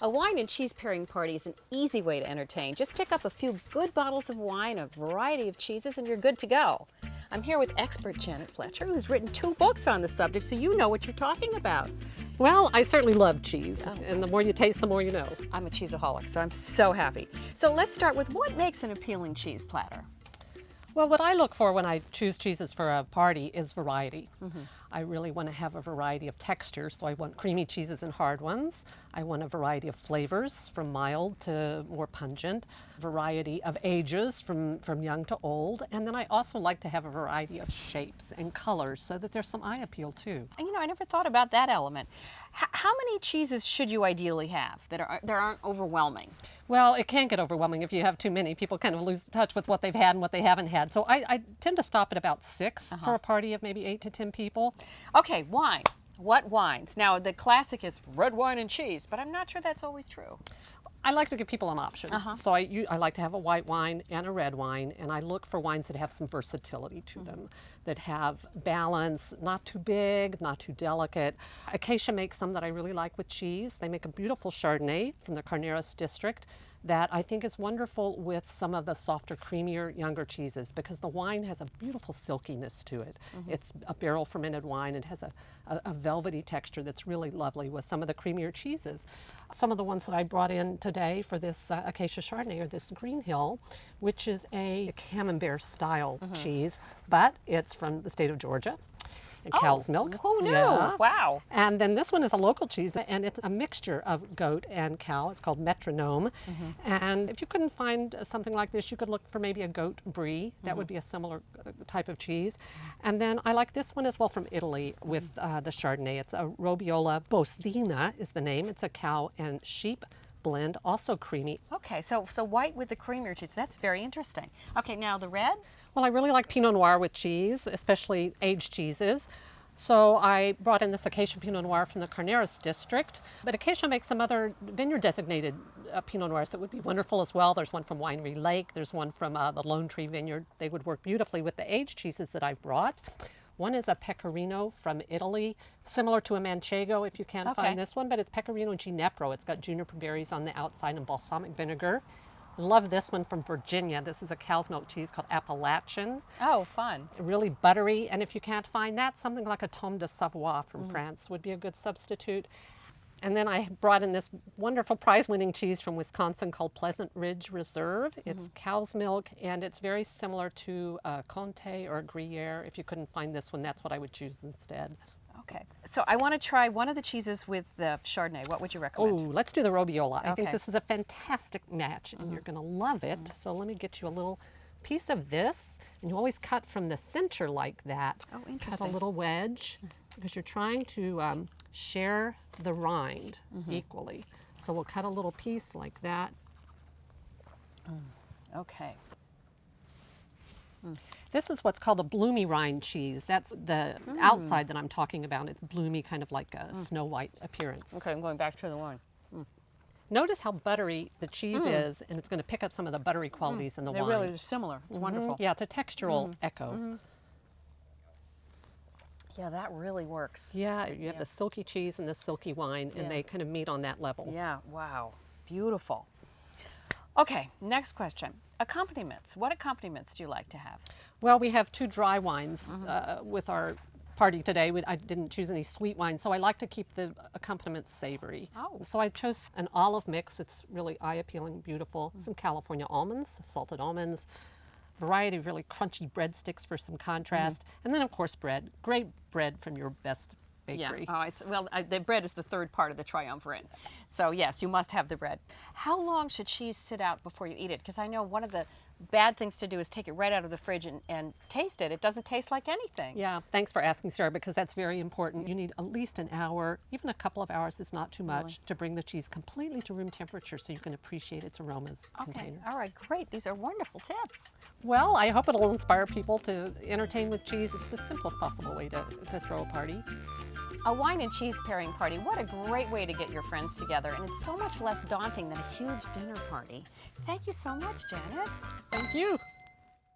A wine and cheese pairing party is an easy way to entertain. Just pick up a few good bottles of wine, a variety of cheeses, and you're good to go. I'm here with expert Janet Fletcher, who's written 2 books on the subject, so you know what you're talking about. Well, I certainly love cheese, and the more you taste, the more you know. I'm a cheeseaholic, so I'm so happy. So let's start with what makes an appealing cheese platter? Well, what I look for when I choose cheeses for a party is variety. I really want to have a variety of textures, so I want creamy cheeses and hard ones. I want a variety of flavors, from mild to more pungent, variety of ages, from young to old, and then I also like to have a variety of shapes and colors so that there's some eye appeal too. And I never thought about that element. How many cheeses should you ideally have that aren't overwhelming? Well, it can get overwhelming if you have too many. People kind of lose touch with what they've had and what they haven't had. So I tend to stop at about 6 for a party of maybe 8 to 10 people. Okay, wine. What wines? Now, the classic is red wine and cheese, but I'm not sure that's always true. I like to give people an option. So I like to have a white wine and a red wine, and I look for wines that have some versatility to them, that have balance, not too big, not too delicate. Acacia makes some that I really like with cheese. They make a beautiful Chardonnay from the Carneros district that I think is wonderful with some of the softer, creamier, younger cheeses, because the wine has a beautiful silkiness to it. It's a barrel fermented wine and has a velvety texture that's really lovely with some of the creamier cheeses. Some of the ones that I brought in today for this Acacia Chardonnay are this Green Hill, which is a camembert style cheese, but it's from the state of Georgia. And cow's milk. Who knew? Yeah. Wow. And then this one is a local cheese, and it's a mixture of goat and cow. It's called Metronome. And if you couldn't find something like this, you could look for maybe a goat brie. That would be a similar type of cheese. And then I like this one as well from Italy with the Chardonnay. It's a Robiola Bosina is the name. It's a cow and sheep blend, also creamy. Okay, so white with the creamier cheese. That's very interesting. Okay, now the red? Well, I really like Pinot Noir with cheese, especially aged cheeses. So I brought in this Acacia Pinot Noir from the Carneros district. But Acacia makes some other vineyard designated Pinot Noirs that would be wonderful as well. There's one from Winery Lake. There's one from the Lone Tree Vineyard. They would work beautifully with the aged cheeses that I've brought. One is a Pecorino from Italy, similar to a Manchego if you can't find this one, but it's Pecorino Ginepro. It's got juniper berries on the outside and balsamic vinegar. Love this one from Virginia. This is a cow's milk cheese called Appalachian. Oh, fun. Really buttery, and if you can't find that, something like a Tome de Savoie from France would be a good substitute. And then I brought in this wonderful prize-winning cheese from Wisconsin called Pleasant Ridge Reserve. It's cow's milk, and it's very similar to a Comté or a Gruyere. If you couldn't find this one, that's what I would choose instead. Okay, so I want to try one of the cheeses with the Chardonnay. What would you recommend? Oh, let's do the Robiola. I think Okay. this is a fantastic match, and you're going to love it. So let me get you a little piece of this, and you always cut from the center like that. Oh, Cut a interesting. little wedge, because you're trying to share the rind equally. So we'll cut a little piece like that. Okay. This is what's called a bloomy rind cheese. That's the outside that I'm talking about. It's bloomy, kind of like a snow white appearance. Okay, I'm going back to the wine. Notice how buttery the cheese is, and it's going to pick up some of the buttery qualities in the They wine. really are similar. It's wonderful. Yeah, it's a textural echo. Yeah, that really works. Yeah, you have the silky cheese and the silky wine, and they kind of meet on that level. Yeah, wow. Beautiful. Okay, next question. Accompaniments. What accompaniments do you like to have? Well, we have 2 dry wines with our party today. I didn't choose any sweet wine, so I like to keep the accompaniments savory. Oh. So I chose an olive mix. It's really eye-appealing, beautiful. Some California almonds, salted almonds, variety of really crunchy breadsticks for some contrast, and then of course bread. Great bread from your best bakery. Yeah. Oh, the bread is the third part of the triumvirate. So yes, you must have the bread. How long should cheese sit out before you eat it? Because I know one of the bad things to do is take it right out of the fridge and taste it. It doesn't taste like anything. Yeah, thanks for asking, Sarah, because that's very important. You need at least an hour, even a couple of hours is not too much, to bring the cheese completely to room temperature so you can appreciate its aromas. Okay, all right, great. These are wonderful tips. Well, I hope it'll inspire people to entertain with cheese. It's the simplest possible way to throw a party. A wine and cheese pairing party, what a great way to get your friends together, and it's so much less daunting than a huge dinner party. Thank you so much, Janet. Thank you.